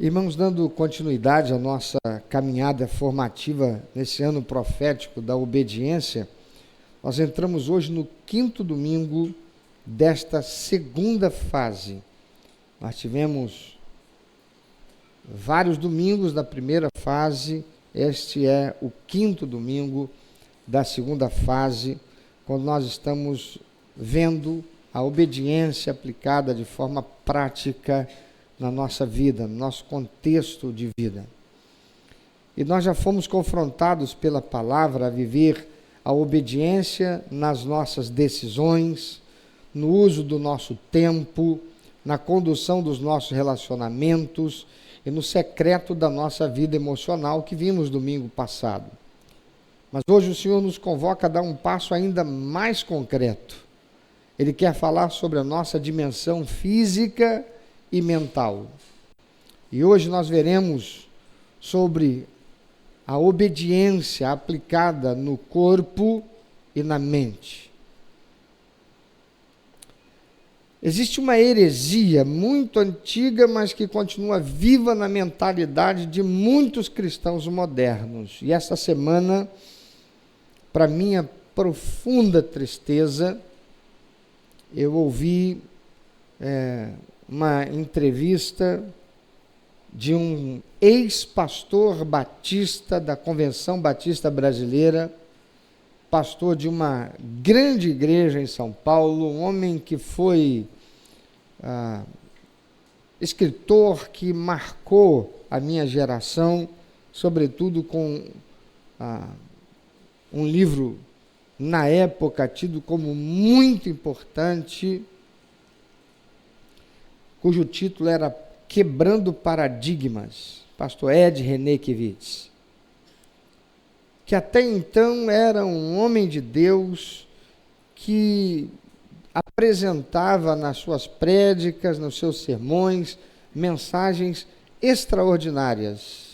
Irmãos, dando continuidade à nossa caminhada formativa nesse ano profético da obediência, nós entramos hoje no 5º domingo desta segunda fase. Nós tivemos vários domingos da primeira fase, este é o 5º domingo da segunda fase, quando nós estamos vendo a obediência aplicada de forma prática na nossa vida, no nosso contexto de vida. E nós já fomos confrontados pela palavra a viver a obediência nas nossas decisões, no uso do nosso tempo, na condução dos nossos relacionamentos e no secreto da nossa vida emocional que vimos domingo passado. Mas hoje o Senhor nos convoca a dar um passo ainda mais concreto. Ele quer falar sobre a nossa dimensão física e mental. E hoje nós veremos sobre a obediência aplicada no corpo e na mente. Existe uma heresia muito antiga, mas que continua viva na mentalidade de muitos cristãos modernos. E essa semana, para minha profunda tristeza, eu ouvi uma entrevista de um ex-pastor batista da Convenção Batista Brasileira, pastor de uma grande igreja em São Paulo, um homem que foi escritor que marcou a minha geração, sobretudo com um livro, na época, tido como muito importante, cujo título era Quebrando Paradigmas, pastor Ed Renekiewicz, que até então era um homem de Deus que apresentava nas suas prédicas, nos seus sermões, mensagens extraordinárias,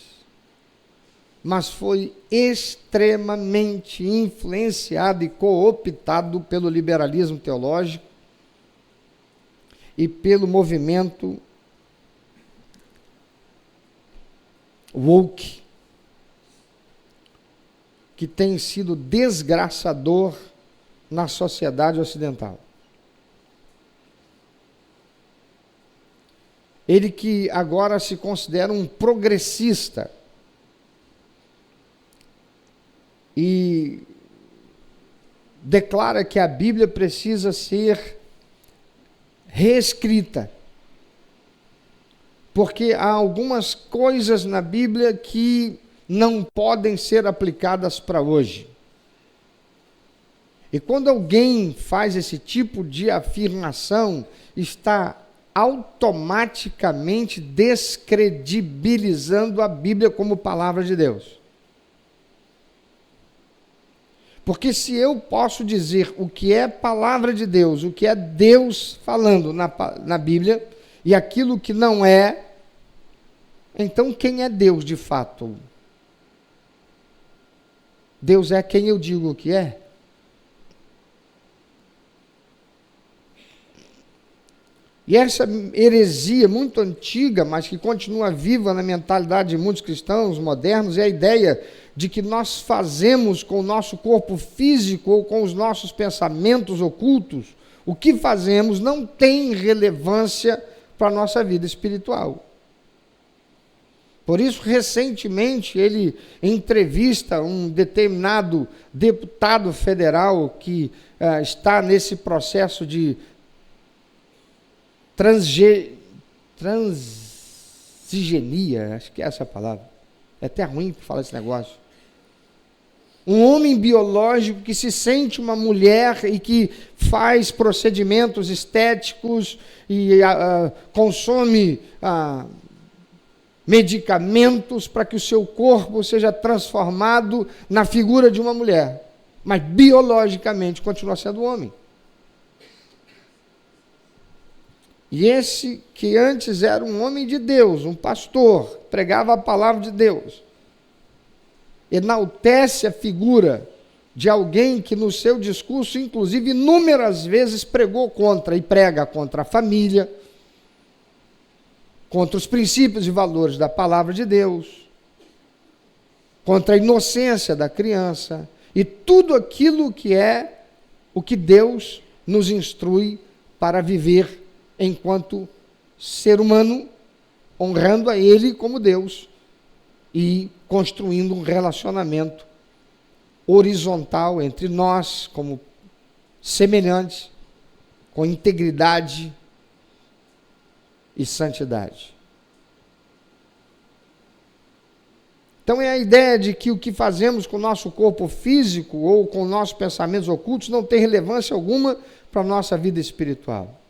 mas foi extremamente influenciado e cooptado pelo liberalismo teológico e pelo movimento woke, que tem sido desgraçador na sociedade ocidental. Ele que agora se considera um progressista e declara que a Bíblia precisa ser reescrita, porque há algumas coisas na Bíblia que não podem ser aplicadas para hoje. E quando alguém faz esse tipo de afirmação, está automaticamente descredibilizando a Bíblia como palavra de Deus. Porque se eu posso dizer o que é palavra de Deus, o que é Deus falando na Bíblia, e aquilo que não é, então quem é Deus de fato? Deus é quem eu digo que é? E essa heresia muito antiga, mas que continua viva na mentalidade de muitos cristãos modernos, é a ideia de que nós fazemos com o nosso corpo físico ou com os nossos pensamentos ocultos, o que fazemos não tem relevância para a nossa vida espiritual. Por isso, recentemente, ele entrevista um determinado deputado federal que está nesse processo de transigenia, acho que é essa a palavra. É até ruim falar esse negócio. Um homem biológico que se sente uma mulher e que faz procedimentos estéticos e consome medicamentos para que o seu corpo seja transformado na figura de uma mulher, mas biologicamente continua sendo homem. E esse que antes era um homem de Deus, um pastor, pregava a palavra de Deus, enaltece a figura de alguém que no seu discurso, inclusive, inúmeras vezes pregou contra e prega contra a família, contra os princípios e valores da palavra de Deus, contra a inocência da criança e tudo aquilo que é o que Deus nos instrui para viver enquanto ser humano, honrando a Ele como Deus e construindo um relacionamento horizontal entre nós como semelhantes, com integridade e santidade. Então é a ideia de que o que fazemos com o nosso corpo físico ou com nossos pensamentos ocultos não tem relevância alguma para a nossa vida espiritual.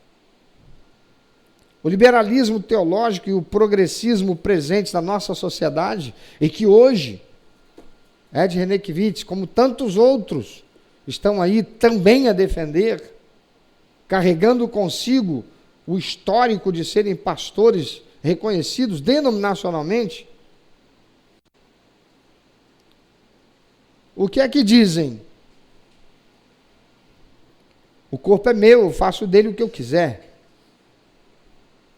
O liberalismo teológico e o progressismo presentes na nossa sociedade, e que hoje, Ed Renekiewicz, como tantos outros, estão aí também a defender, carregando consigo o histórico de serem pastores reconhecidos denominacionalmente. O que é que dizem? O corpo é meu, eu faço dele o que eu quiser.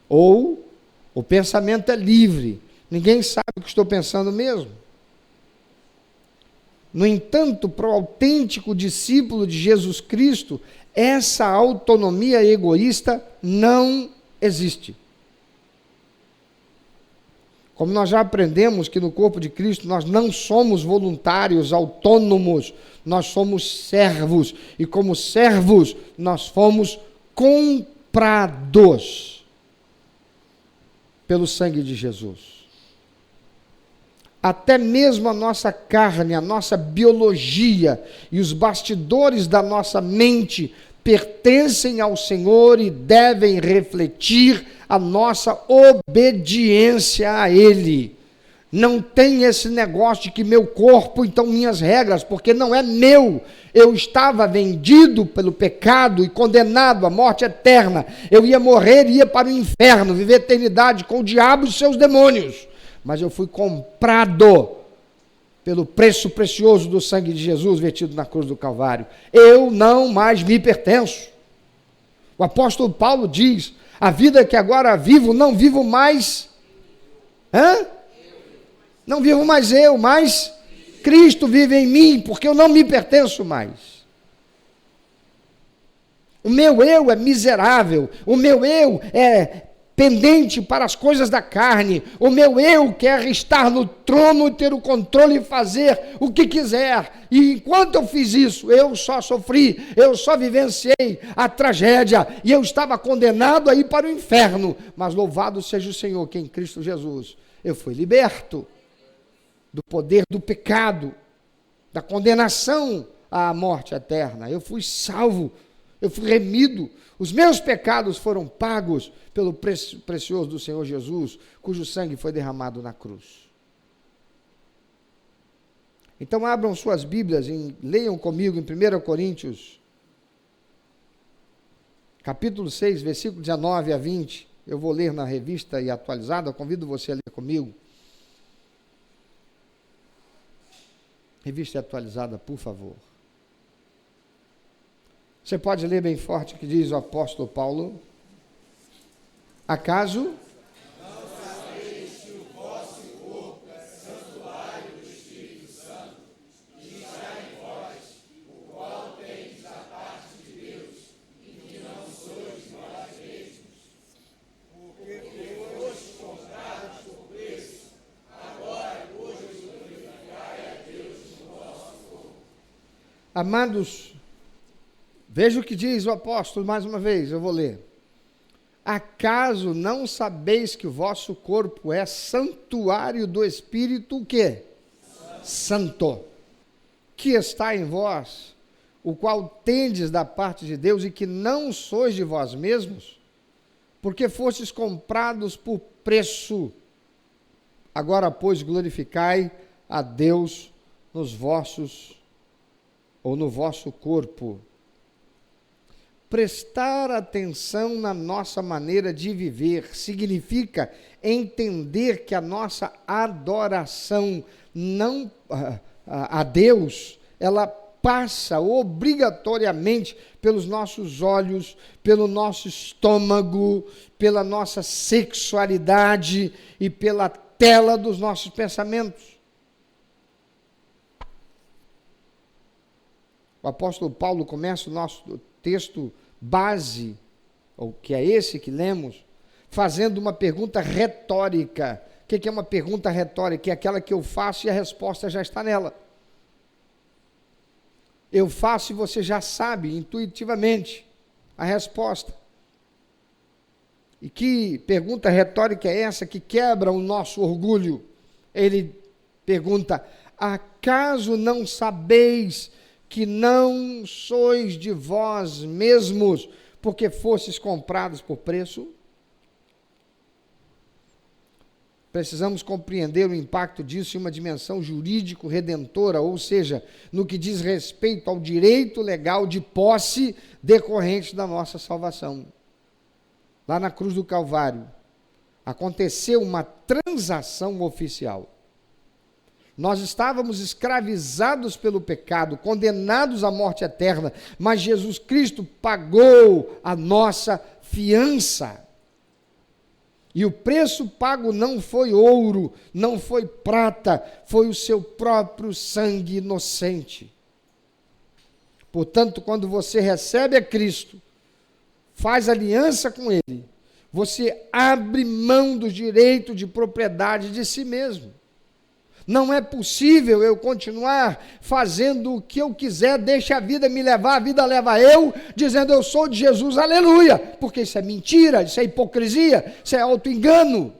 Ou o pensamento é livre, ninguém sabe o que estou pensando mesmo. No entanto, para o autêntico discípulo de Jesus Cristo, essa autonomia egoísta não existe. Como nós já aprendemos que no corpo de Cristo nós não somos voluntários, autônomos, nós somos servos. E como servos, nós fomos comprados pelo sangue de Jesus. Até mesmo a nossa carne, a nossa biologia e os bastidores da nossa mente pertencem ao Senhor e devem refletir a nossa obediência a Ele. Não tem esse negócio de que meu corpo, então minhas regras, porque não é meu. Eu estava vendido pelo pecado e condenado à morte eterna. Eu ia morrer e ia para o inferno, viver a eternidade com o diabo e seus demônios. Mas eu fui comprado pelo preço precioso do sangue de Jesus vertido na cruz do Calvário. Eu não mais me pertenço. O apóstolo Paulo diz: a vida que agora vivo, não vivo mais. Não vivo mais eu, mas Cristo vive em mim, porque eu não me pertenço mais. O meu eu é miserável, o meu eu é pendente para as coisas da carne, o meu eu quer estar no trono, ter o controle e fazer o que quiser, e enquanto eu fiz isso, eu só sofri, eu só vivenciei a tragédia, e eu estava condenado a ir para o inferno, mas louvado seja o Senhor, que em Cristo Jesus eu fui liberto do poder do pecado, da condenação à morte eterna, eu fui salvo, eu fui remido, os meus pecados foram pagos pelo preço precioso do Senhor Jesus, cujo sangue foi derramado na cruz. Então abram suas Bíblias e leiam comigo em 1 Coríntios, capítulo 6, versículo 19 a 20. Eu vou ler na revista e atualizada, convido você a ler comigo. Revista atualizada, por favor. Você pode ler bem forte o que diz o apóstolo Paulo? Acaso não sabeis que o vosso corpo é santuário do Espírito Santo, que está em vós, o qual tendes da parte de Deus, e que não sois vós mesmos? Porque fostes comprados por preço, agora vos glorificai a Deus no vosso corpo. Amados, veja o que diz o apóstolo mais uma vez, eu vou ler. Acaso não sabeis que o vosso corpo é santuário do Espírito, o quê? Santo. Que está em vós, o qual tendes da parte de Deus e que não sois de vós mesmos, porque fostes comprados por preço. Agora, pois, glorificai a Deus no vosso corpo. Prestar atenção na nossa maneira de viver significa entender que a nossa adoração não a Deus, ela passa obrigatoriamente pelos nossos olhos, pelo nosso estômago, pela nossa sexualidade e pela tela dos nossos pensamentos. O apóstolo Paulo começa o nosso texto base, ou que é esse que lemos, fazendo uma pergunta retórica. O que é uma pergunta retórica? É aquela que eu faço e a resposta já está nela. Eu faço e você já sabe intuitivamente a resposta. E que pergunta retórica é essa que quebra o nosso orgulho? Ele pergunta: acaso não sabeis que não sois de vós mesmos, porque fostes comprados por preço? Precisamos compreender o impacto disso em uma dimensão jurídico-redentora, ou seja, no que diz respeito ao direito legal de posse decorrente da nossa salvação. Lá na cruz do Calvário, aconteceu uma transação oficial. Nós estávamos escravizados pelo pecado, condenados à morte eterna, mas Jesus Cristo pagou a nossa fiança. E o preço pago não foi ouro, não foi prata, foi o seu próprio sangue inocente. Portanto, quando você recebe a Cristo, faz aliança com Ele, você abre mão do direito de propriedade de si mesmo. Não é possível eu continuar fazendo o que eu quiser, deixa a vida me levar, a vida leva eu, dizendo eu sou de Jesus, aleluia, porque isso é mentira, isso é hipocrisia, isso é auto-engano.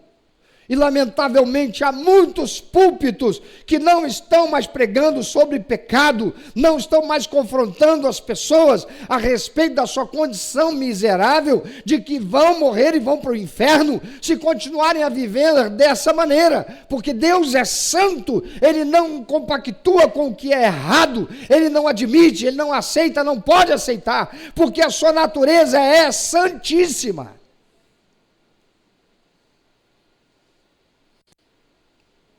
E lamentavelmente há muitos púlpitos que não estão mais pregando sobre pecado, não estão mais confrontando as pessoas a respeito da sua condição miserável, de que vão morrer e vão para o inferno se continuarem a viver dessa maneira, porque Deus é santo, Ele não compactua com o que é errado, Ele não admite, Ele não aceita, não pode aceitar, porque a sua natureza é santíssima.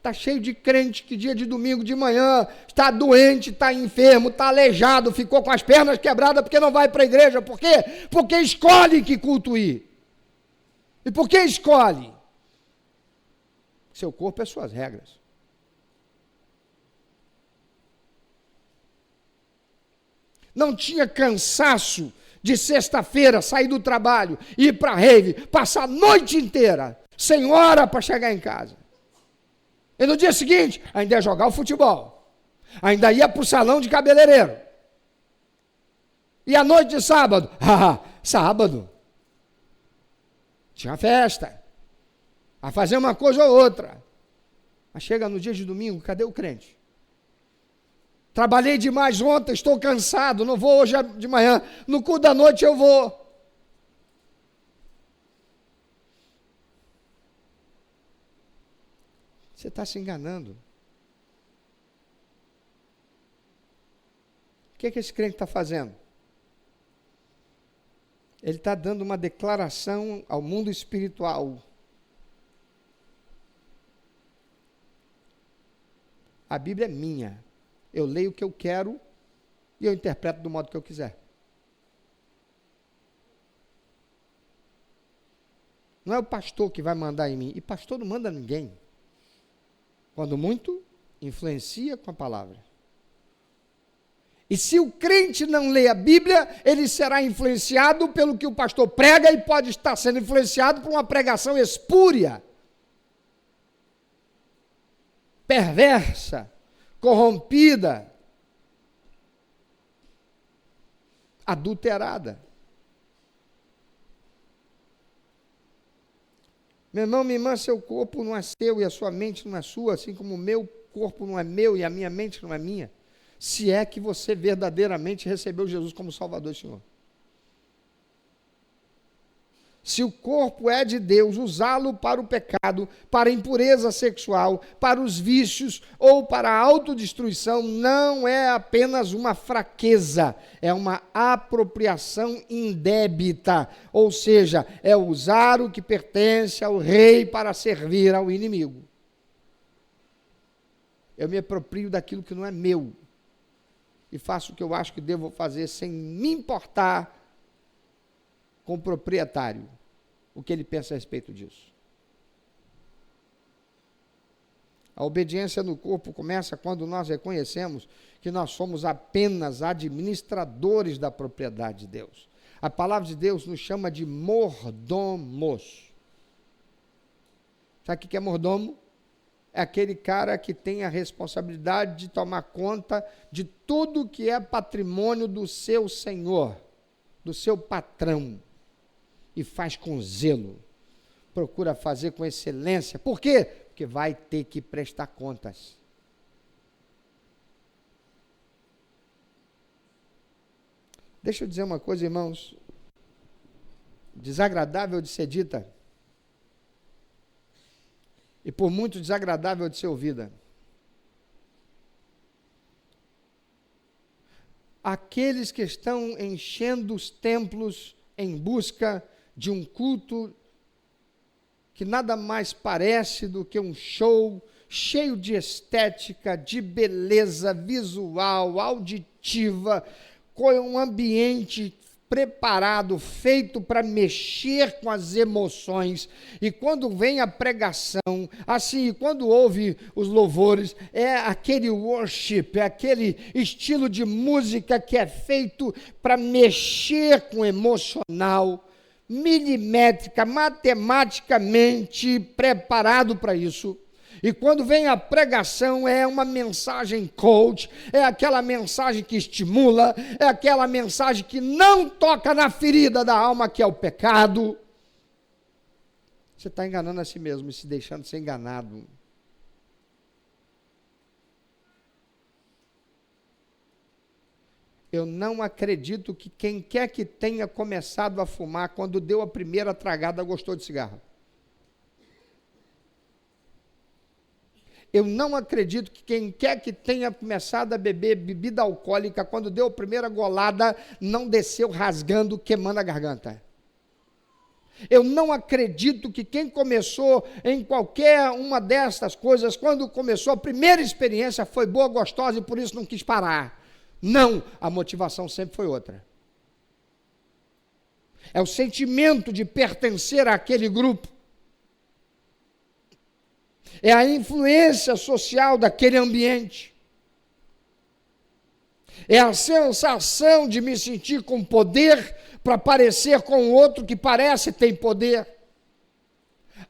Está cheio de crente que dia de domingo de manhã está doente, está enfermo, está aleijado, ficou com as pernas quebradas porque não vai para a igreja. Por quê? Porque escolhe que culto ir. E por que escolhe? Seu corpo é suas regras. Não tinha cansaço de sexta-feira, sair do trabalho, ir para a rave, passar a noite inteira, sem hora para chegar em casa. E no dia seguinte, ainda ia jogar o futebol. Ainda ia para o salão de cabeleireiro. E à noite de sábado, sábado, tinha festa. A fazer uma coisa ou outra. Mas chega no dia de domingo, cadê o crente? Trabalhei demais ontem, estou cansado, não vou hoje de manhã. No culto da noite eu vou. Você está se enganando. O que esse crente está fazendo? Ele está dando uma declaração ao mundo espiritual. A Bíblia é minha. Eu leio o que eu quero e eu interpreto do modo que eu quiser. Não é o pastor que vai mandar em mim. E pastor não manda ninguém. Quando muito, influencia com a palavra. E se o crente não lê a Bíblia, ele será influenciado pelo que o pastor prega e pode estar sendo influenciado por uma pregação espúria, perversa, corrompida, adulterada. Meu irmão, minha irmã, seu corpo não é seu e a sua mente não é sua, assim como o meu corpo não é meu e a minha mente não é minha, se é que você verdadeiramente recebeu Jesus como Salvador e Senhor. Se o corpo é de Deus, usá-lo para o pecado, para a impureza sexual, para os vícios ou para a autodestruição, não é apenas uma fraqueza, é uma apropriação indébita, ou seja, é usar o que pertence ao rei para servir ao inimigo. Eu me aproprio daquilo que não é meu. e faço o que eu acho que devo fazer sem me importar com o proprietário, o que ele pensa a respeito disso. A obediência no corpo começa quando nós reconhecemos que nós somos apenas administradores da propriedade de Deus. A palavra de Deus nos chama de mordomos. Sabe o que é mordomo? É aquele cara que tem a responsabilidade de tomar conta de tudo que é patrimônio do seu senhor, do seu patrão, e faz com zelo, procura fazer com excelência. Por quê? Porque vai ter que prestar contas. Deixa eu dizer uma coisa, irmãos, desagradável de ser dita, e por muito desagradável de ser ouvida. Aqueles que estão enchendo os templos em busca de um culto que nada mais parece do que um show cheio de estética, de beleza visual, auditiva, com um ambiente preparado, feito para mexer com as emoções. E quando vem a pregação, assim, quando ouve os louvores, é aquele worship, é aquele estilo de música que é feito para mexer com o emocional, milimétrica, matematicamente preparado para isso. E quando vem a pregação, é uma mensagem coach, é aquela mensagem que estimula, é aquela mensagem que não toca na ferida da alma, que é o pecado. Você está enganando a si mesmo e se deixando ser enganado. Eu não acredito que quem quer que tenha começado a fumar, quando deu a primeira tragada, gostou de cigarro. Eu não acredito que quem quer que tenha começado a beber bebida alcoólica, quando deu a primeira golada, não desceu rasgando, queimando a garganta. Eu não acredito que quem começou em qualquer uma destas coisas, quando começou a primeira experiência, foi boa, gostosa e por isso não quis parar. Não, a motivação sempre foi outra. É o sentimento de pertencer àquele grupo. É a influência social daquele ambiente. É a sensação de me sentir com poder para parecer com o outro que parece ter poder.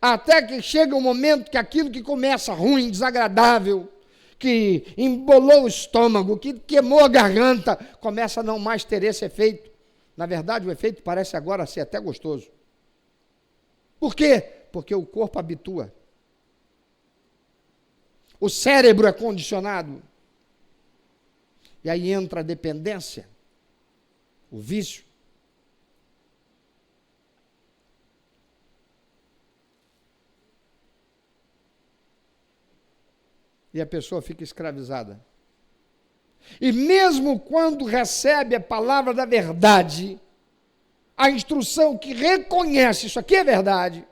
Até que chega um momento que aquilo que começa ruim, desagradável, que embolou o estômago, que queimou a garganta, começa a não mais ter esse efeito. Na verdade, o efeito parece agora ser até gostoso. Por quê? Porque o corpo habitua. O cérebro é condicionado. E aí entra a dependência, o vício. E a pessoa fica escravizada. E mesmo quando recebe a palavra da verdade, a instrução que reconhece isso aqui é verdade,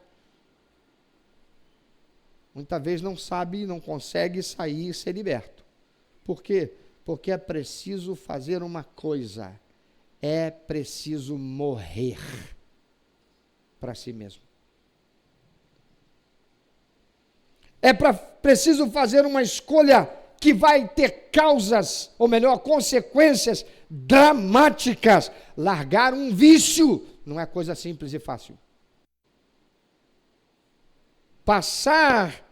muitas vezes não sabe e não consegue sair e ser liberto. Por quê? Porque é preciso fazer uma coisa, é preciso morrer para si mesmo. É preciso fazer uma escolha que vai ter causas, ou melhor, consequências dramáticas. Largar um vício não é coisa simples e fácil. Passar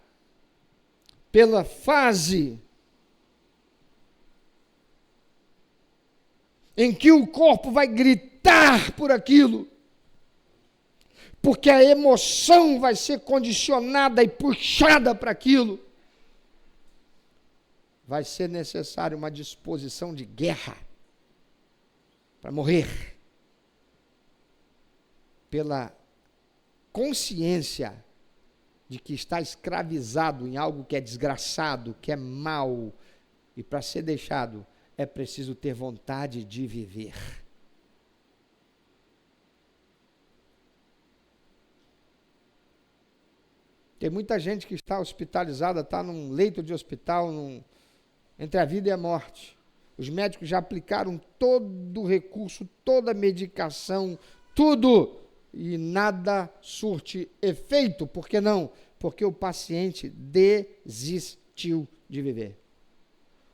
pela fase em que o corpo vai gritar por aquilo, porque a emoção vai ser condicionada e puxada para aquilo, vai ser necessário uma disposição de guerra para morrer, pela consciência de que está escravizado em algo que é desgraçado, que é mal, e para ser deixado é preciso ter vontade de viver. Tem muita gente que está hospitalizada, está num leito de hospital, entre a vida e a morte, Os médicos já aplicaram todo o recurso, toda a medicação, tudo, e nada surte efeito. Por que não? Porque o paciente desistiu de viver.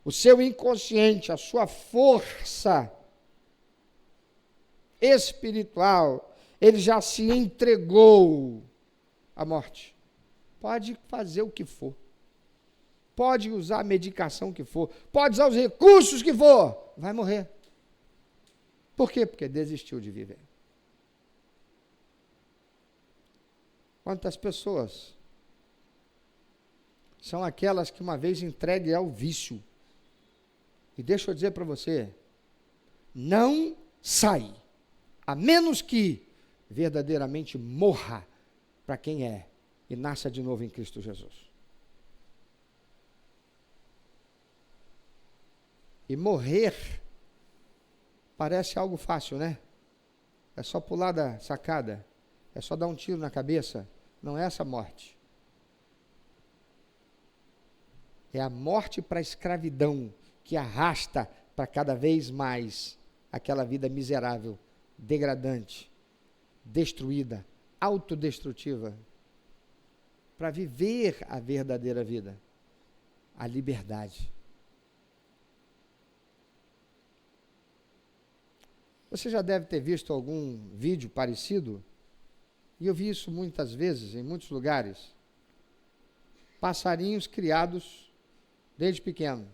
O seu inconsciente, a sua força espiritual, ele já se entregou à morte. Pode fazer o que for. Pode usar a medicação que for. Pode usar os recursos que for. Vai morrer. Por quê? Porque desistiu de viver. Quantas pessoas são aquelas que uma vez entregue ao vício? E deixa eu dizer para você, não sai, a menos que verdadeiramente morra para quem é e nasça de novo em Cristo Jesus. E morrer parece algo fácil, né? É só pular da sacada, é só dar um tiro na cabeça. Não é essa morte. É a morte para a escravidão que arrasta para cada vez mais aquela vida miserável, degradante, destruída, autodestrutiva, para viver a verdadeira vida, a liberdade. Você já deve ter visto algum vídeo parecido, e eu vi isso muitas vezes, em muitos lugares. Passarinhos criados desde pequeno,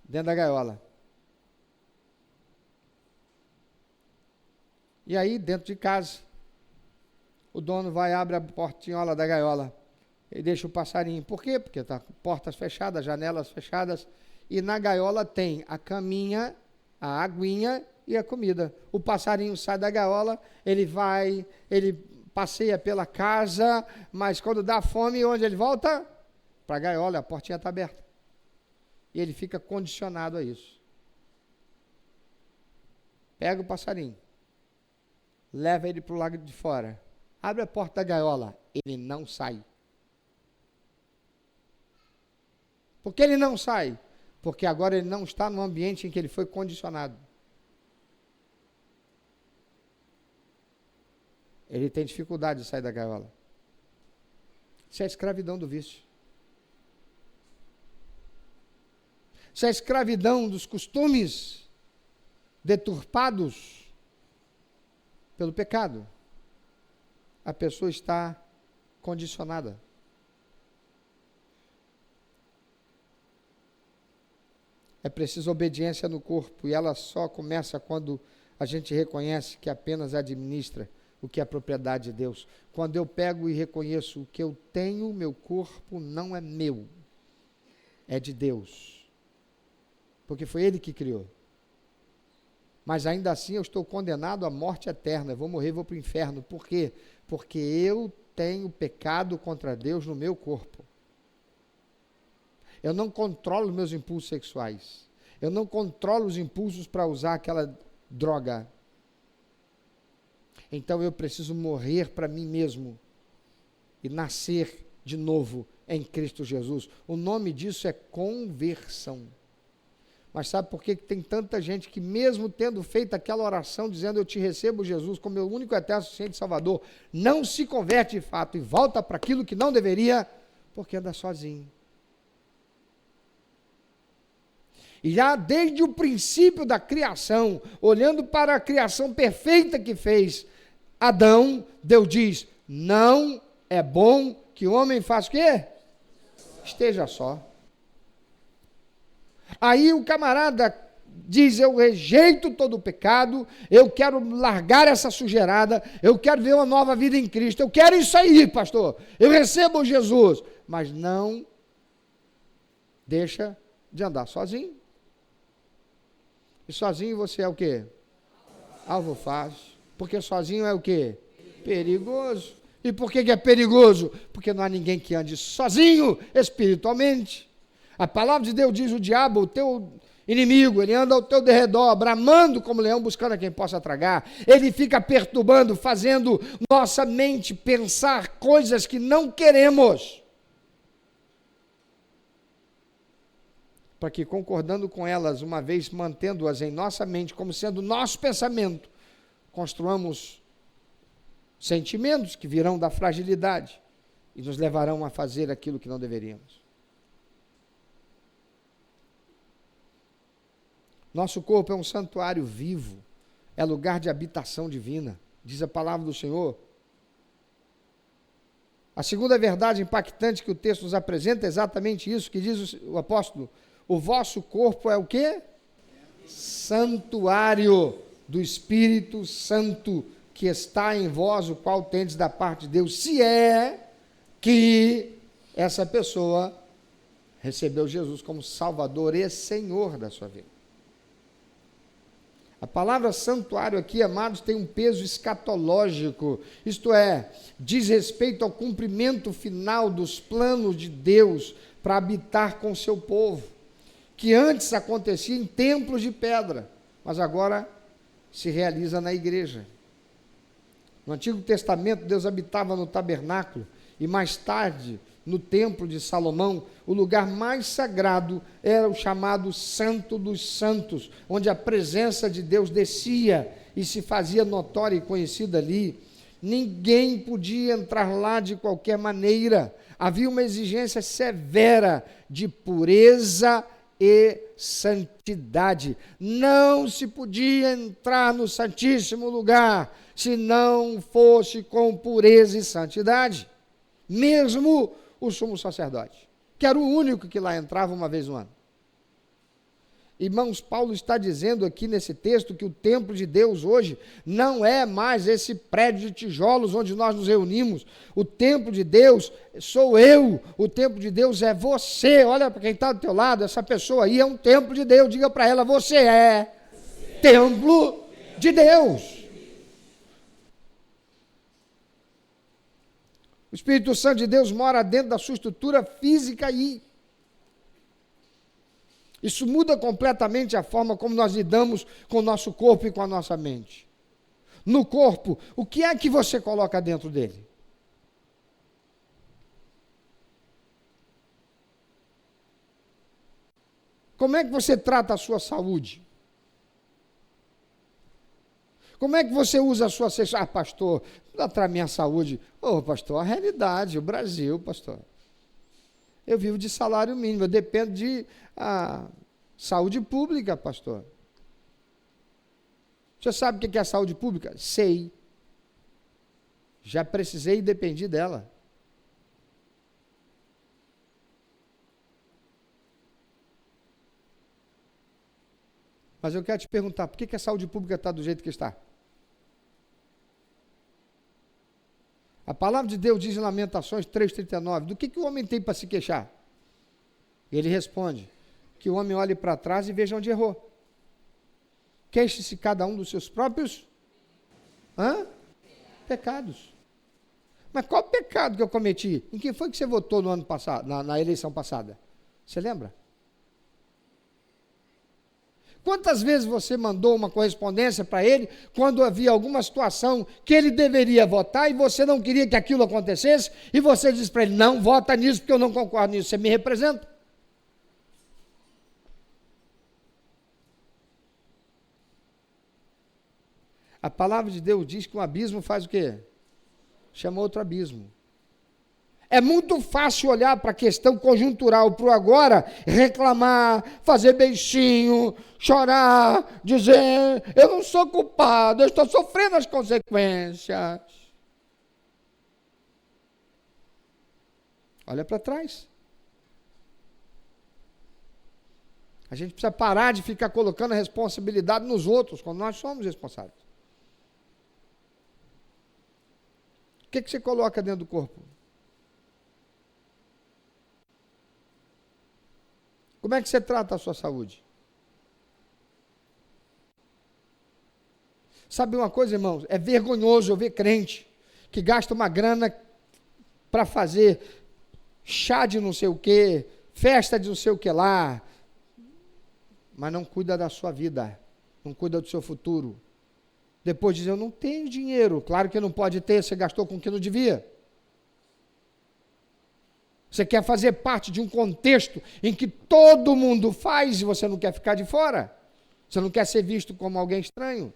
dentro da gaiola. E aí, dentro de casa, o dono vai, abre a portinhola da gaiola e deixa o passarinho. Por quê? Porque tá portas fechadas, janelas fechadas, e na gaiola tem a caminha, a aguinha e a comida. O passarinho sai da gaiola, ele passeia pela casa, mas quando dá fome, onde ele volta? Para a gaiola, a portinha está aberta. E ele fica condicionado a isso. Pega o passarinho, leva ele para o lado de fora, abre a porta da gaiola, ele não sai. Por que ele não sai? Porque agora ele não está no ambiente em que ele foi condicionado. Ele tem dificuldade de sair da gaiola. Isso é a escravidão do vício. Isso é a escravidão dos costumes deturpados pelo pecado. A pessoa está condicionada. É preciso obediência no corpo, e ela só começa quando a gente reconhece que apenas administra o que é propriedade de Deus. Quando eu pego e reconheço o que eu tenho, meu corpo não é meu, é de Deus, porque foi Ele que criou. Mas ainda assim eu estou condenado à morte eterna, eu vou morrer, vou para o inferno. Por quê? Porque eu tenho pecado contra Deus no meu corpo. Eu não controlo meus impulsos sexuais. Eu não controlo os impulsos para usar aquela droga. Então eu preciso morrer para mim mesmo e nascer de novo em Cristo Jesus. O nome disso é conversão. Mas sabe por que tem tanta gente que, mesmo tendo feito aquela oração, dizendo eu te recebo, Jesus, como meu único eterno suficiente Salvador, não se converte de fato e volta para aquilo que não deveria, porque anda sozinho. E já desde o princípio da criação, olhando para a criação perfeita que fez Adão, Deus diz, não é bom que o homem faça o quê? Esteja só. Aí o camarada diz, eu rejeito todo o pecado, eu quero largar essa sujeirada, eu quero ver uma nova vida em Cristo, eu quero isso aí, pastor, eu recebo Jesus, mas não deixa de andar sozinho. E sozinho você é o quê? Alvo fácil. Porque sozinho é o quê? Perigoso. E por que é perigoso? Porque não há ninguém que ande sozinho espiritualmente. A palavra de Deus diz, o diabo, o teu inimigo, ele anda ao teu derredor, bramando como leão, buscando a quem possa tragar. Ele fica perturbando, fazendo nossa mente pensar coisas que não queremos, para que, concordando com elas, uma vez mantendo-as em nossa mente como sendo nosso pensamento, construamos sentimentos que virão da fragilidade e nos levarão a fazer aquilo que não deveríamos. Nosso corpo é um santuário vivo, é lugar de habitação divina, diz a palavra do Senhor. A segunda verdade impactante que o texto nos apresenta é exatamente isso que diz o apóstolo: o vosso corpo é o quê? Santuário do Espírito Santo que está em vós, o qual tendes da parte de Deus, se é que essa pessoa recebeu Jesus como Salvador e Senhor da sua vida. A palavra santuário aqui, amados, tem um peso escatológico, isto é, diz respeito ao cumprimento final dos planos de Deus para habitar com seu povo, que antes acontecia em templos de pedra, mas agora se realiza na igreja. No Antigo Testamento, Deus habitava no tabernáculo, e mais tarde, no templo de Salomão, o lugar mais sagrado era o chamado Santo dos Santos, onde a presença de Deus descia e se fazia notória e conhecida ali. Ninguém podia entrar lá de qualquer maneira. Havia uma exigência severa de pureza e santidade. Não se podia entrar no Santíssimo Lugar se não fosse com pureza e santidade. Mesmo o sumo sacerdote, que era o único que lá entrava uma vez no ano. Irmãos, Paulo está dizendo aqui nesse texto que o templo de Deus hoje não é mais esse prédio de tijolos onde nós nos reunimos. O templo de Deus sou eu, o templo de Deus é você. Olha para quem está do teu lado, essa pessoa aí é um templo de Deus. Diga para ela, você é templo de Deus. O Espírito Santo de Deus mora dentro da sua estrutura física e isso muda completamente a forma como nós lidamos com o nosso corpo e com a nossa mente. No corpo, o que é que você coloca dentro dele? Como é que você trata a sua saúde? Como é que você usa a sua sexualidade? Ah, pastor, para a minha saúde. Ô, pastor, a realidade, o Brasil, pastor. Eu vivo de salário mínimo, eu dependo de saúde pública, pastor. Você sabe o que é a saúde pública? Sei. Já precisei e dependi dela. Mas eu quero te perguntar, por que a saúde pública está do jeito que está? A palavra de Deus diz em Lamentações 3,39, do que o homem tem para se queixar? Ele responde, que o homem olhe para trás e veja onde errou. Queixe-se cada um dos seus próprios pecados. Mas qual pecado que eu cometi? Em que foi que você votou no ano passado, na eleição passada? Você lembra? Quantas vezes você mandou uma correspondência para ele quando havia alguma situação que ele deveria votar e você não queria que aquilo acontecesse e você disse para ele, não vota nisso porque eu não concordo nisso, você me representa? A palavra de Deus diz que um abismo faz o quê? Chama outro abismo. É muito fácil olhar para a questão conjuntural, para o agora, reclamar, fazer beicinho, chorar, dizer, eu não sou culpado, eu estou sofrendo as consequências. Olha para trás. A gente precisa parar de ficar colocando a responsabilidade nos outros, quando nós somos responsáveis. O que você coloca dentro do corpo? Como é que você trata a sua saúde? Sabe uma coisa, irmãos? É vergonhoso eu ver crente que gasta uma grana para fazer chá de não sei o quê, festa de não sei o que lá, mas não cuida da sua vida, não cuida do seu futuro. Depois diz, eu não tenho dinheiro. Claro que não pode ter, você gastou com o que não devia. Você quer fazer parte de um contexto em que todo mundo faz e você não quer ficar de fora? Você não quer ser visto como alguém estranho?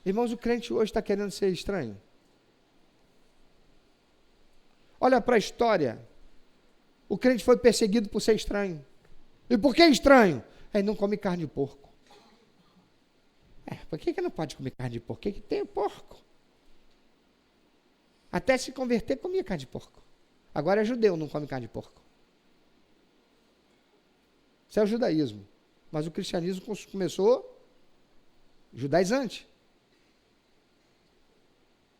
Irmãos, o crente hoje está querendo ser estranho. Olha para a história. O crente foi perseguido por ser estranho. E por que estranho? Ele não come carne de porco. Por que não pode comer carne de porco? O que tem porco? Até se converter, comia carne de porco. Agora é judeu, não come carne de porco. Isso é o judaísmo. Mas o cristianismo começou judaizante.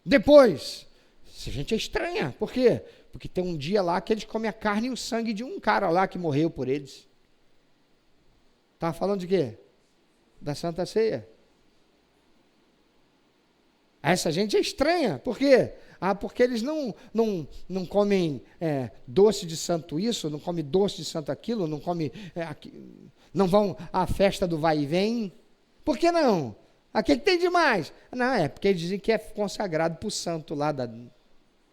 Depois, essa gente é estranha. Por quê? Porque tem um dia lá que eles comem a carne e o sangue de um cara lá que morreu por eles. Estava falando de quê? Da Santa Ceia. Essa gente é estranha. Por quê? Porque eles não comem doce de santo isso, não comem doce de santo aquilo, não comem, não vão à festa do vai e vem. Por que não? Aqui que tem demais. Não, porque eles dizem que é consagrado para o santo lá.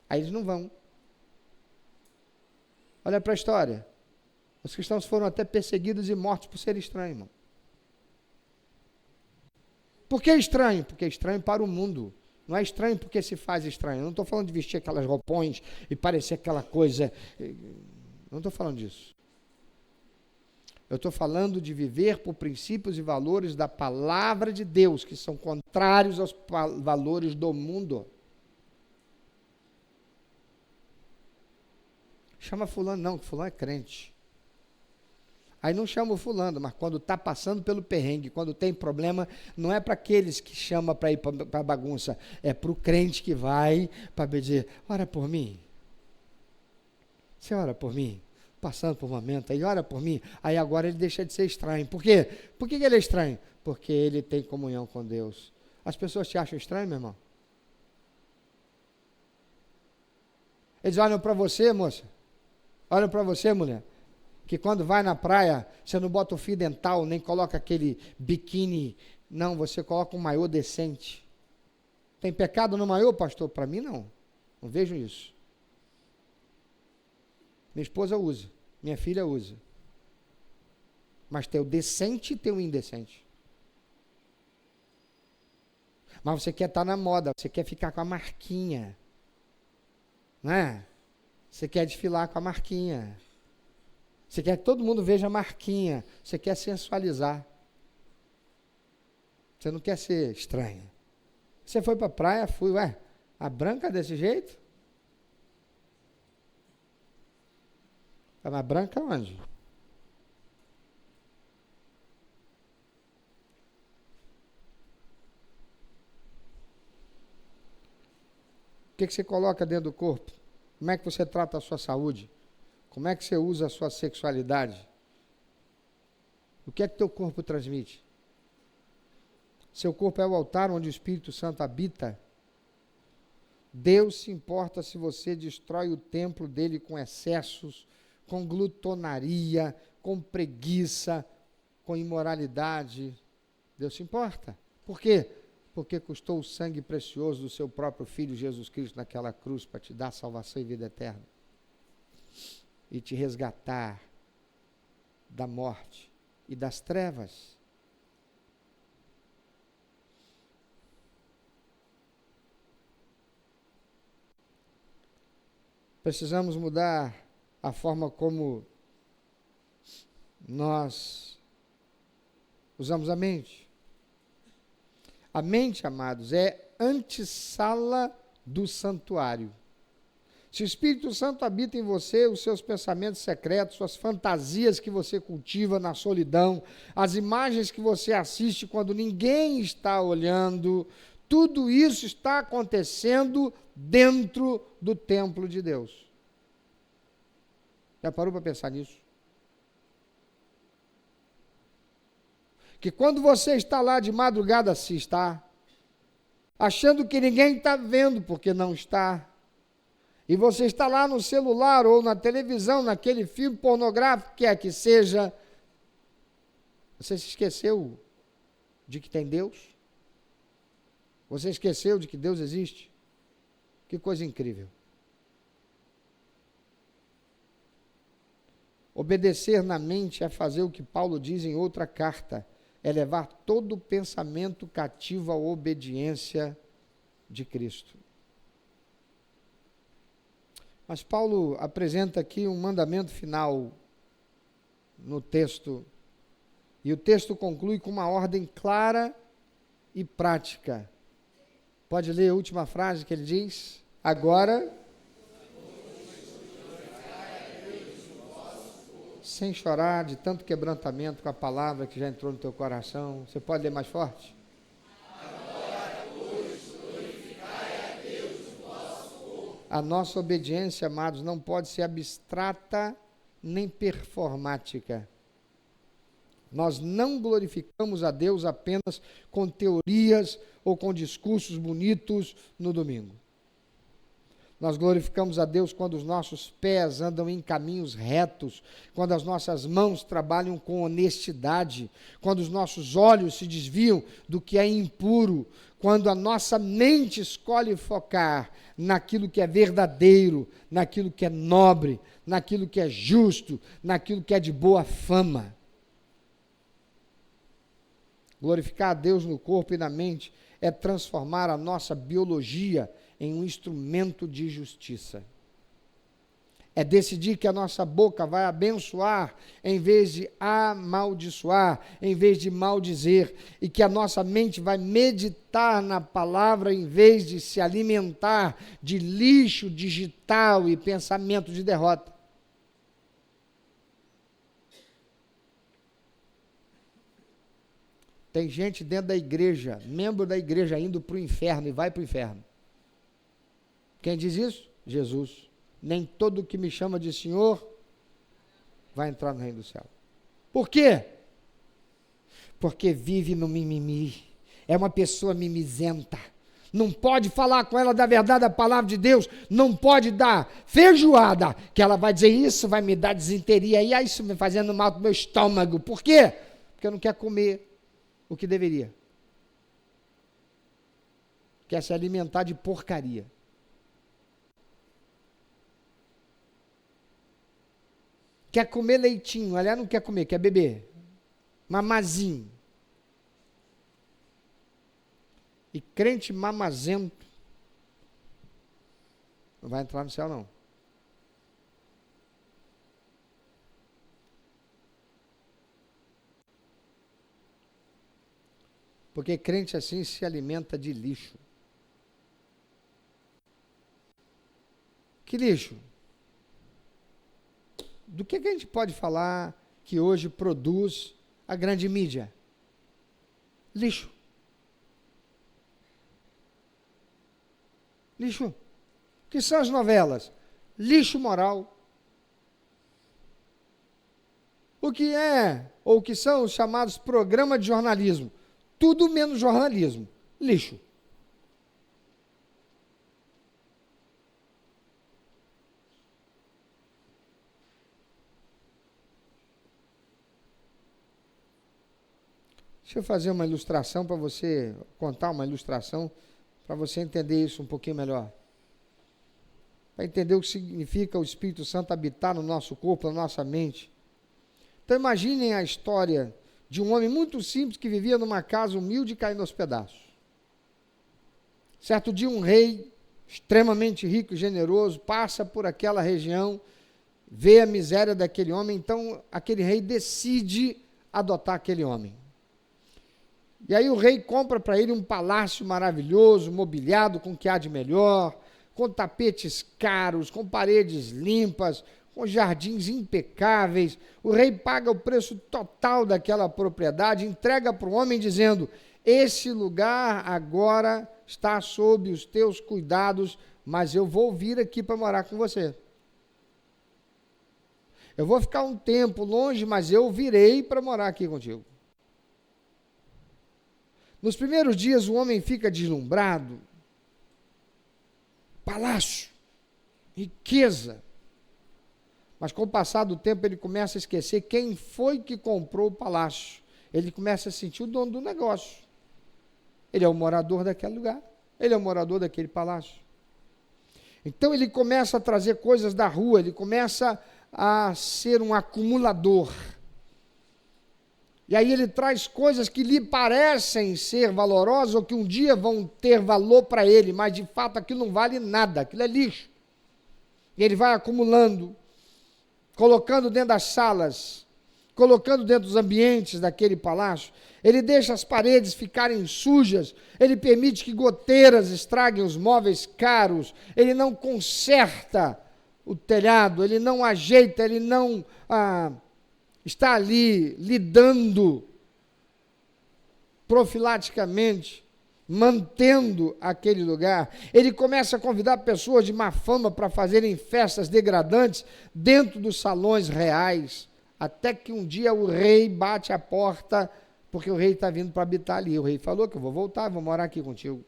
Aí eles não vão. Olha para a história. Os cristãos foram até perseguidos e mortos por ser estranhos, irmão. Por que estranho? Porque é estranho para o mundo. Não é estranho porque se faz estranho. Eu não estou falando de vestir aquelas roupões e parecer aquela coisa. Não estou falando disso. Eu estou falando de viver por princípios e valores da palavra de Deus, que são contrários aos valores do mundo. Chama fulano, não, que fulano é crente. Aí não chama o fulano, mas quando está passando pelo perrengue, quando tem problema, não é para aqueles que chama para ir para a bagunça, é para o crente que vai para dizer, ora por mim. Você ora por mim? Passando por um momento, aí ora por mim, aí agora ele deixa de ser estranho. Por quê? Por que ele é estranho? Porque ele tem comunhão com Deus. As pessoas te acham estranho, meu irmão? Eles olham para você, moça, olham para você, mulher, que quando vai na praia, você não bota o fio dental, nem coloca aquele biquíni, não, você coloca um maiô decente. Tem pecado no maiô, pastor? Para mim, não. Não vejo isso. Minha esposa usa, minha filha usa. Mas tem o decente e tem o indecente. Mas você quer estar na moda, você quer ficar com a marquinha. Não é? Você quer desfilar com a marquinha. Você quer que todo mundo veja a marquinha. Você quer sensualizar. Você não quer ser estranha. Você foi para a praia, fui, a branca desse jeito? A branca onde? O que você coloca dentro do corpo? Como é que você trata a sua saúde? Como é que você usa a sua sexualidade? O que é que teu corpo transmite? Seu corpo é o altar onde o Espírito Santo habita. Deus se importa se você destrói o templo dele com excessos, com glutonaria, com preguiça, com imoralidade. Deus se importa. Por quê? Porque custou o sangue precioso do seu próprio Filho Jesus Cristo naquela cruz para te dar salvação e vida eterna. E te resgatar da morte e das trevas. Precisamos mudar a forma como nós usamos a mente. A mente, amados, é antessala do santuário. Se o Espírito Santo habita em você, os seus pensamentos secretos, suas fantasias que você cultiva na solidão, as imagens que você assiste quando ninguém está olhando, tudo isso está acontecendo dentro do templo de Deus. Já parou para pensar nisso? Que quando você está lá de madrugada, se está, achando que ninguém está vendo, porque não está, e você está lá no celular ou na televisão, naquele filme pornográfico, quer que seja, você se esqueceu de que tem Deus? Você esqueceu de que Deus existe? Que coisa incrível. Obedecer na mente é fazer o que Paulo diz em outra carta, é levar todo o pensamento cativo à obediência de Cristo. Mas Paulo apresenta aqui um mandamento final no texto, e o texto conclui com uma ordem clara e prática. Pode ler a última frase que ele diz? Agora, sem chorar de tanto quebrantamento com a palavra que já entrou no teu coração. Você pode ler mais forte? A nossa obediência, amados, não pode ser abstrata nem performática. Nós não glorificamos a Deus apenas com teorias ou com discursos bonitos no domingo. Nós glorificamos a Deus quando os nossos pés andam em caminhos retos, quando as nossas mãos trabalham com honestidade, quando os nossos olhos se desviam do que é impuro, quando a nossa mente escolhe focar naquilo que é verdadeiro, naquilo que é nobre, naquilo que é justo, naquilo que é de boa fama. Glorificar a Deus no corpo e na mente é transformar a nossa biologia em um instrumento de justiça. É decidir que a nossa boca vai abençoar em vez de amaldiçoar, em vez de maldizer, e que a nossa mente vai meditar na palavra em vez de se alimentar de lixo digital e pensamento de derrota. Tem gente dentro da igreja, membro da igreja, indo para o inferno e vai para o inferno. Quem diz isso? Jesus. Nem todo que me chama de Senhor vai entrar no reino do céu. Por quê? Porque vive no mimimi. É uma pessoa mimizenta. Não pode falar com ela da verdade da palavra de Deus. Não pode dar feijoada, que ela vai dizer isso, vai me dar desinteria. E aí isso me fazendo mal para o meu estômago. Por quê? Porque não quer comer o que deveria. Quer se alimentar de porcaria. Quer comer leitinho, aliás, não quer comer, quer beber. Mamazinho. E crente mamazento não vai entrar no céu, não. Porque crente assim se alimenta de lixo. Que lixo? Do que a gente pode falar que hoje produz a grande mídia? Lixo. Lixo. O que são as novelas? Lixo moral. O que é, ou o que são os chamados programas de jornalismo? Tudo menos jornalismo. Lixo. Deixa eu fazer uma ilustração para você, contar uma ilustração para você entender isso um pouquinho melhor. Para entender o que significa o Espírito Santo habitar no nosso corpo, na nossa mente. Então imaginem a história de um homem muito simples que vivia numa casa humilde caindo aos pedaços. Certo dia um rei extremamente rico e generoso passa por aquela região, vê a miséria daquele homem, então aquele rei decide adotar aquele homem. E aí o rei compra para ele um palácio maravilhoso, mobiliado com o que há de melhor, com tapetes caros, com paredes limpas, com jardins impecáveis. O rei paga o preço total daquela propriedade, entrega para o homem dizendo: esse lugar agora está sob os teus cuidados, mas eu vou vir aqui para morar com você. Eu vou ficar um tempo longe, mas eu virei para morar aqui contigo. Nos primeiros dias o homem fica deslumbrado. Palácio, riqueza. Mas com o passar do tempo ele começa a esquecer quem foi que comprou o palácio. Ele começa a sentir o dono do negócio. Ele é o morador daquele lugar. Ele é o morador daquele palácio. Então ele começa a trazer coisas da rua, ele começa a ser um acumulador. E aí ele traz coisas que lhe parecem ser valorosas ou que um dia vão ter valor para ele, mas de fato aquilo não vale nada, aquilo é lixo. E ele vai acumulando, colocando dentro das salas, colocando dentro dos ambientes daquele palácio. Ele deixa as paredes ficarem sujas, ele permite que goteiras estraguem os móveis caros, ele não conserta o telhado, ele não ajeita, ele não está ali lidando profilaticamente, mantendo aquele lugar. Ele começa a convidar pessoas de má fama para fazerem festas degradantes dentro dos salões reais, até que um dia o rei bate a porta, porque o rei está vindo para habitar ali. O rei falou que eu vou voltar, vou morar aqui contigo.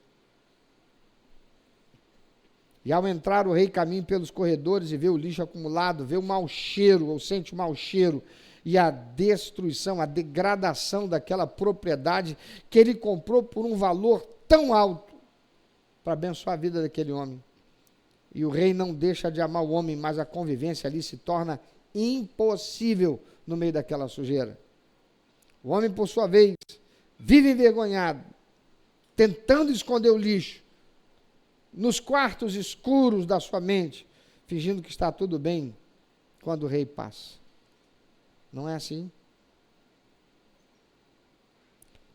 E ao entrar, o rei caminha pelos corredores e vê o lixo acumulado, vê o mau cheiro, ou sente o mau cheiro, e a destruição, a degradação daquela propriedade que ele comprou por um valor tão alto para abençoar a vida daquele homem. E o rei não deixa de amar o homem, mas a convivência ali se torna impossível no meio daquela sujeira. O homem, por sua vez, vive envergonhado, tentando esconder o lixo nos quartos escuros da sua mente, fingindo que está tudo bem quando o rei passa. Não é assim?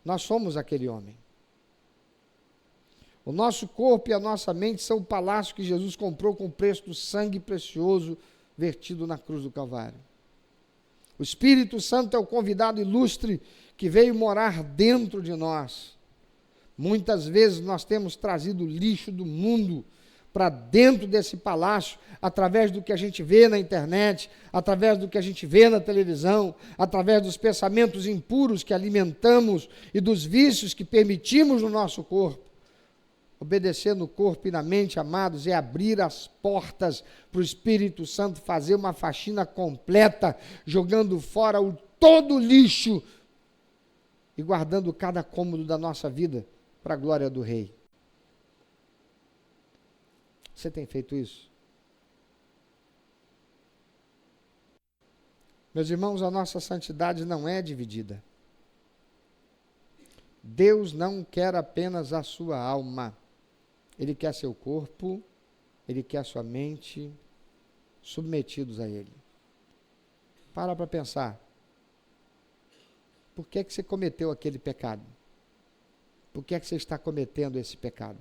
Nós somos aquele homem. O nosso corpo e a nossa mente são o palácio que Jesus comprou com o preço do sangue precioso vertido na cruz do Calvário. O Espírito Santo é o convidado ilustre que veio morar dentro de nós. Muitas vezes nós temos trazido lixo do mundo para dentro desse palácio, através do que a gente vê na internet, através do que a gente vê na televisão, através dos pensamentos impuros que alimentamos e dos vícios que permitimos no nosso corpo. Obedecer no corpo e na mente, amados, é abrir as portas para o Espírito Santo fazer uma faxina completa, jogando fora todo o lixo e guardando cada cômodo da nossa vida para a glória do Rei. Você tem feito isso? Meus irmãos, a nossa santidade não é dividida. Deus não quer apenas a sua alma. Ele quer seu corpo, Ele quer sua mente submetidos a Ele. Para pensar. Por que você cometeu aquele pecado? Por que você está cometendo esse pecado?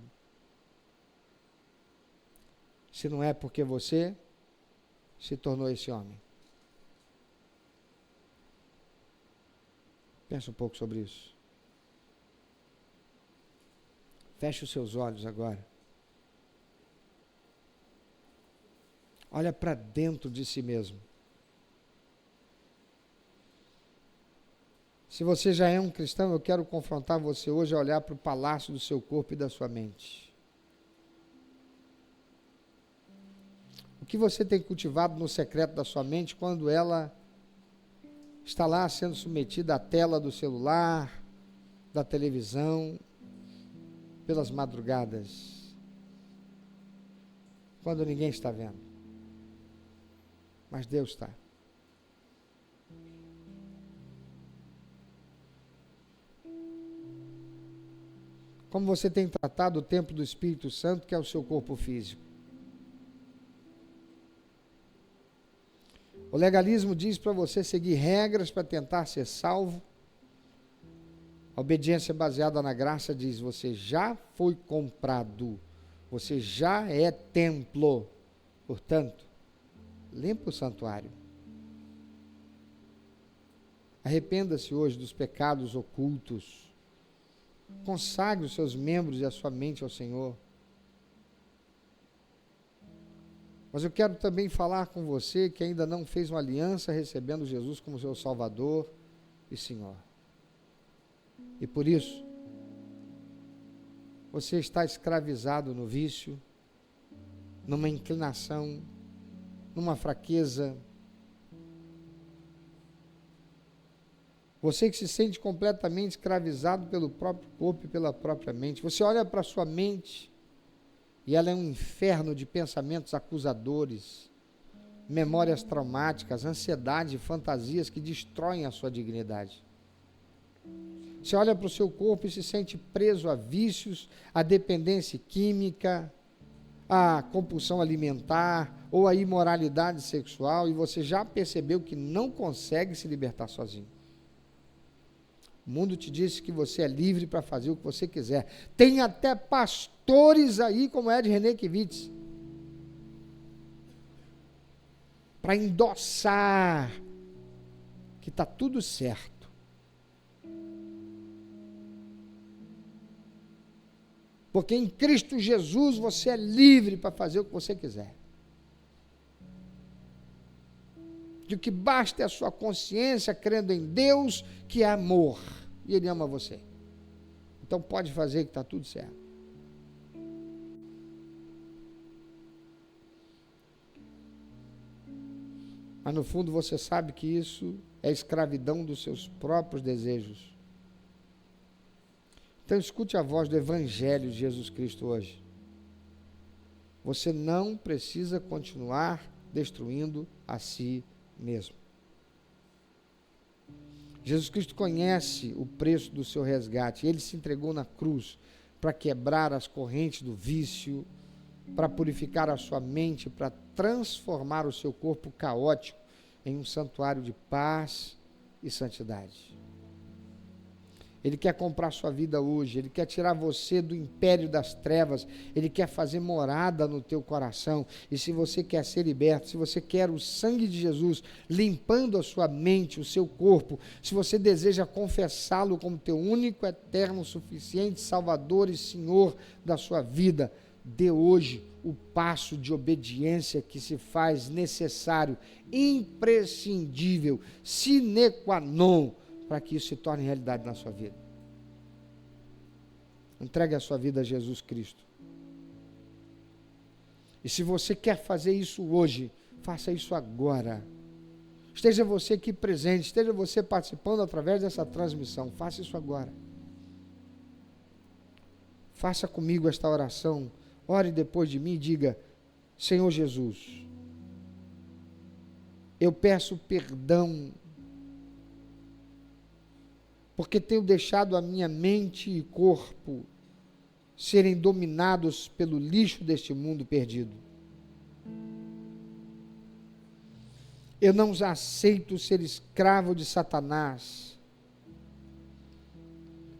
Se não é porque você se tornou esse homem. Pensa um pouco sobre isso. Feche os seus olhos agora. Olha para dentro de si mesmo. Se você já é um cristão, eu quero confrontar você hoje a olhar para o palácio do seu corpo e da sua mente. O que você tem cultivado no secreto da sua mente quando ela está lá sendo submetida à tela do celular, da televisão, pelas madrugadas, quando ninguém está vendo, mas Deus está. Como você tem tratado o templo do Espírito Santo, que é o seu corpo físico? O legalismo diz para você seguir regras para tentar ser salvo. A obediência baseada na graça diz: você já foi comprado, você já é templo. Portanto, limpa o santuário. Arrependa-se hoje dos pecados ocultos. Consagre os seus membros e a sua mente ao Senhor. Mas eu quero também falar com você que ainda não fez uma aliança recebendo Jesus como seu Salvador e Senhor. E por isso, você está escravizado no vício, numa inclinação, numa fraqueza. Você que se sente completamente escravizado pelo próprio corpo e pela própria mente. Você olha para a sua mente e ela é um inferno de pensamentos acusadores, memórias traumáticas, ansiedade, fantasias que destroem a sua dignidade. Você olha para o seu corpo e se sente preso a vícios, a dependência química, a compulsão alimentar ou a imoralidade sexual, e você já percebeu que não consegue se libertar sozinho. O mundo te disse que você é livre para fazer o que você quiser. Tem até pastores aí, como Ed Renekiewicz, para endossar que está tudo certo. Porque em Cristo Jesus você é livre para fazer o que você quiser. E o que basta é a sua consciência crendo em Deus, que é amor. E Ele ama você. Então pode fazer que está tudo certo. Mas no fundo você sabe que isso é escravidão dos seus próprios desejos. Então escute a voz do Evangelho de Jesus Cristo hoje. Você não precisa continuar destruindo a si mesmo. Jesus Cristo conhece o preço do seu resgate. Ele se entregou na cruz para quebrar as correntes do vício, para purificar a sua mente, para transformar o seu corpo caótico em um santuário de paz e santidade. Ele quer comprar sua vida hoje, Ele quer tirar você do império das trevas, Ele quer fazer morada no teu coração. E se você quer ser liberto, se você quer o sangue de Jesus limpando a sua mente, o seu corpo, se você deseja confessá-lo como teu único, eterno, suficiente Salvador e Senhor da sua vida, dê hoje o passo de obediência que se faz necessário, imprescindível, sine qua non, para que isso se torne realidade na sua vida. Entregue a sua vida a Jesus Cristo. E se você quer fazer isso hoje, faça isso agora. Esteja você aqui presente, esteja você participando através dessa transmissão, faça isso agora. Faça comigo esta oração, ore depois de mim e diga: Senhor Jesus, eu peço perdão porque tenho deixado a minha mente e corpo serem dominados pelo lixo deste mundo perdido. Eu não aceito ser escravo de Satanás,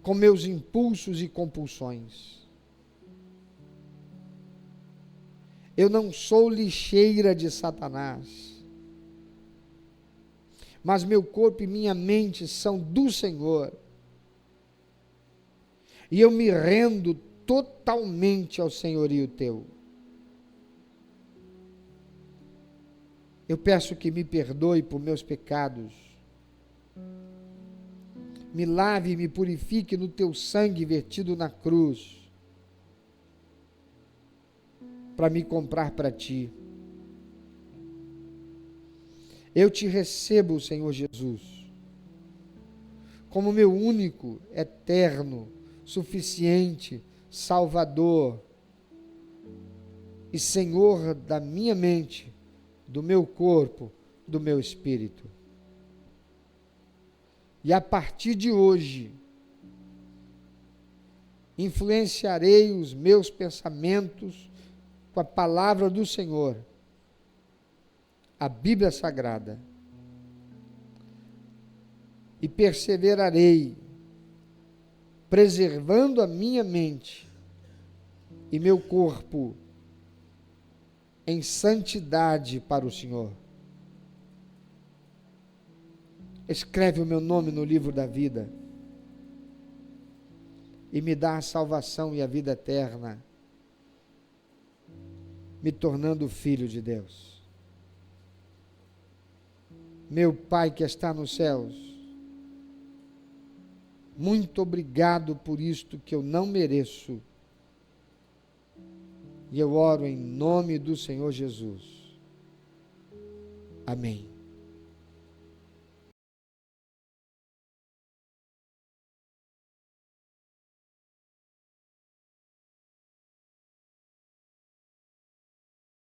com meus impulsos e compulsões. Eu não sou lixeira de Satanás, mas meu corpo e minha mente são do Senhor. E eu me rendo totalmente ao senhorio teu. Eu peço que me perdoe por meus pecados. Me lave e me purifique no teu sangue vertido na cruz, para me comprar para ti. Eu te recebo, Senhor Jesus, como meu único, eterno, suficiente Salvador e Senhor da minha mente, do meu corpo, do meu espírito. E a partir de hoje, influenciarei os meus pensamentos com a palavra do Senhor, a Bíblia Sagrada, e perseverarei, preservando a minha mente e meu corpo em santidade para o Senhor. Escreve o meu nome no livro da vida e me dá a salvação e a vida eterna, me tornando filho de Deus. Meu Pai que está nos céus, muito obrigado por isto que eu não mereço. E eu oro em nome do Senhor Jesus. Amém.